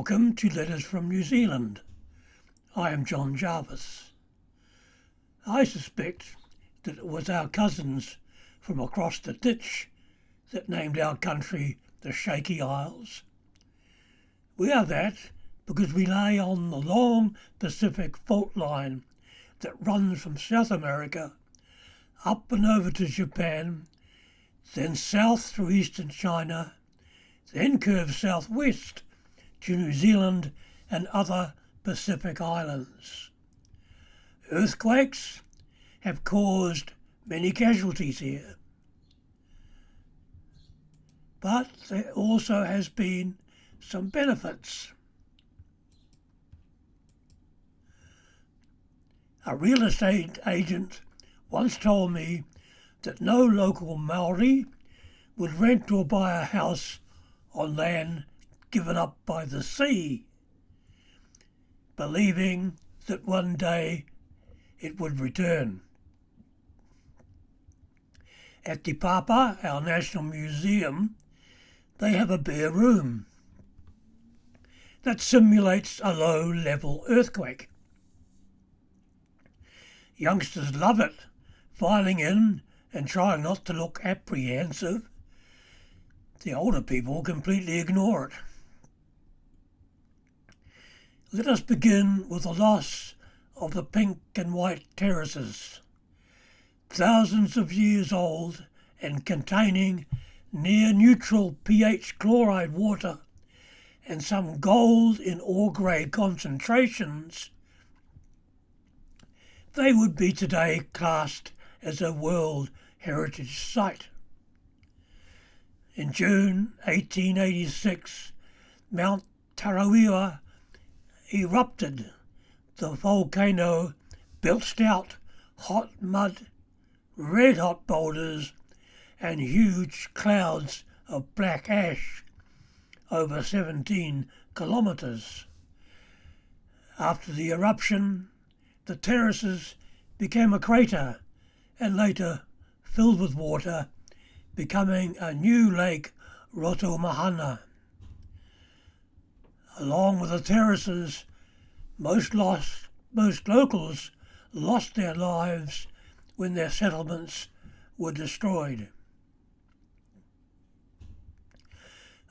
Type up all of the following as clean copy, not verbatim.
Welcome to Letters from New Zealand. I am John Jarvis. I suspect that it was our cousins from across the ditch that named our country the Shaky Isles. We are that because we lay on the long Pacific fault line that runs from South America up and over to Japan, then south through eastern China, then curves southwest to New Zealand and other Pacific islands. Earthquakes have caused many casualties here, but there also has been some benefits. A real estate agent once told me that no local Maori would rent or buy a house on land given up by the sea, believing that one day it would return. At Te Papa, our National Museum, they have a bare room that simulates a low-level earthquake. Youngsters love it, filing in and trying not to look apprehensive. The older people completely ignore it. Let us begin with the loss of the pink and white terraces, thousands of years old and containing near neutral pH chloride water and some gold in ore grade concentrations. They would be today classed as a World Heritage Site. In June 1886, Mount Tarawera erupted. The volcano belched out hot mud, red-hot boulders and huge clouds of black ash over 17 kilometres. After the eruption, the terraces became a crater and later filled with water, becoming a new lake, Rotomahana. Along with the terraces, most locals lost their lives when their settlements were destroyed.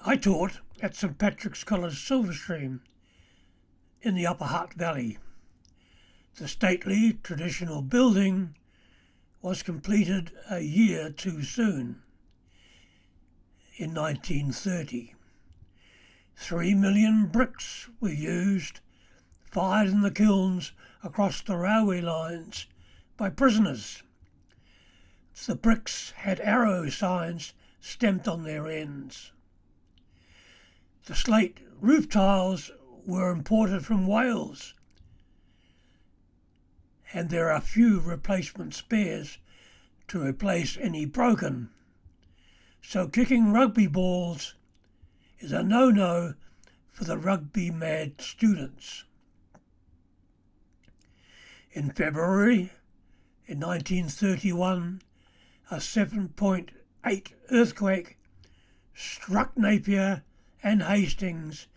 I taught at St Patrick's College Silverstream in the Upper Hutt Valley. The stately traditional building was completed a year too soon, in 1930. 3 million bricks were used, fired in the kilns across the railway lines by prisoners. The bricks had arrow signs stamped on their ends. The slate roof tiles were imported from Wales, and there are few replacement spares to replace any broken. So kicking rugby balls is a no-no for the rugby-mad students. In February in 1931, a 7.8 earthquake struck Napier and Hastings,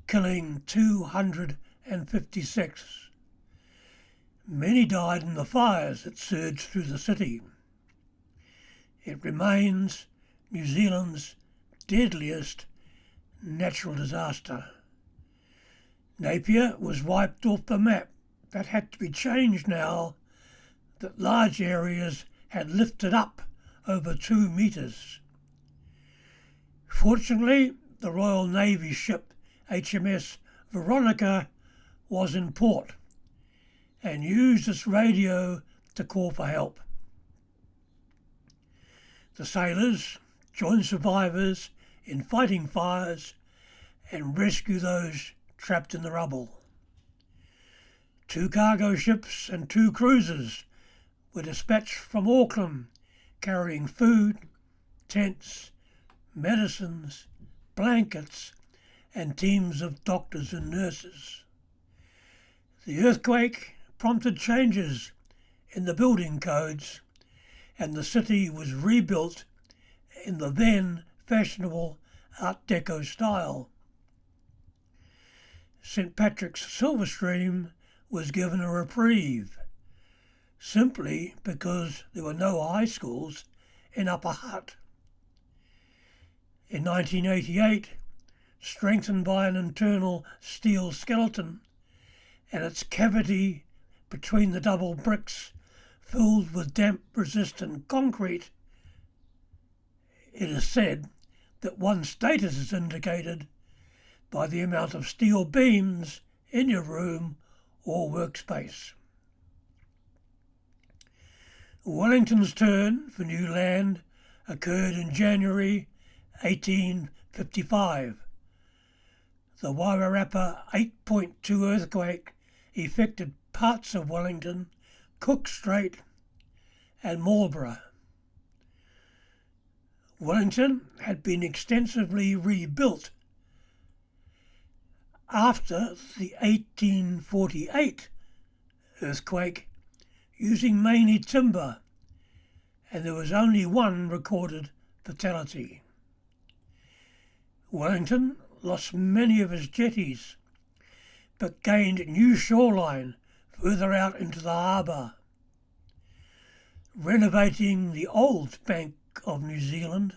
killing 256. Many died in the fires that surged through the city. It remains New Zealand's deadliest natural disaster. Napier was wiped off the map. That had to be changed now that large areas had lifted up over 2 metres. Fortunately, the Royal Navy ship HMS Veronica was in port and used its radio to call for help. The sailors joined survivors in fighting fires and rescue those trapped in the rubble. 2 cargo ships and 2 cruisers were dispatched from Auckland carrying food, tents, medicines, blankets and teams of doctors and nurses. The earthquake prompted changes in the building codes and the city was rebuilt in the then fashionable Art Deco style. St. Patrick's silver stream was given a reprieve, simply because there were no high schools in Upper Hutt. In 1988, strengthened by an internal steel skeleton and its cavity between the double bricks filled with damp-resistant concrete, it is said that one's status is indicated by the amount of steel beams in your room or workspace. Wellington's turn for new land occurred in January 1855. The Wairarapa 8.2 earthquake affected parts of Wellington, Cook Strait and Marlborough. Wellington had been extensively rebuilt after the 1848 earthquake using mainly timber, and there was only one recorded fatality. Wellington lost many of his jetties, but gained new shoreline further out into the harbour. Renovating the old Bank of New Zealand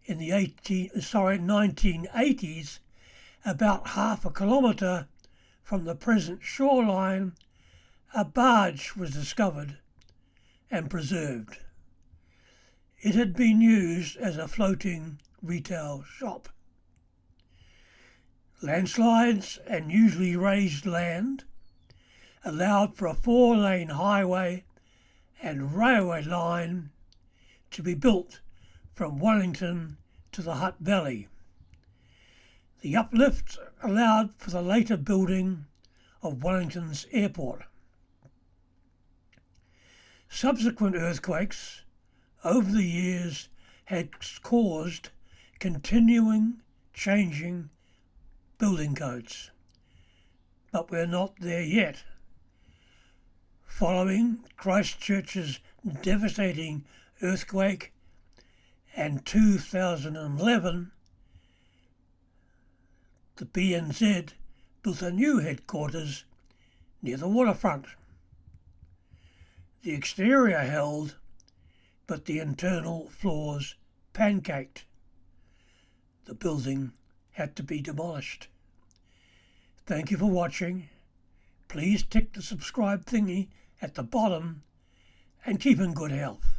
in the 1980s, about half a kilometre from the present shoreline, a barge was discovered and preserved. It had been used as a floating retail shop. Landslides and usually raised land allowed for a 4-lane highway and railway line to be built from Wellington to the Hutt Valley. The uplift allowed for the later building of Wellington's airport. Subsequent earthquakes over the years had caused continuing changing building codes, but we're not there yet. Following Christchurch's devastating earthquake and 2011, the BNZ built a new headquarters near the waterfront. The exterior held, but the internal floors pancaked. The building had to be demolished. Thank you for watching. Please tick the subscribe thingy at the bottom and keep in good health.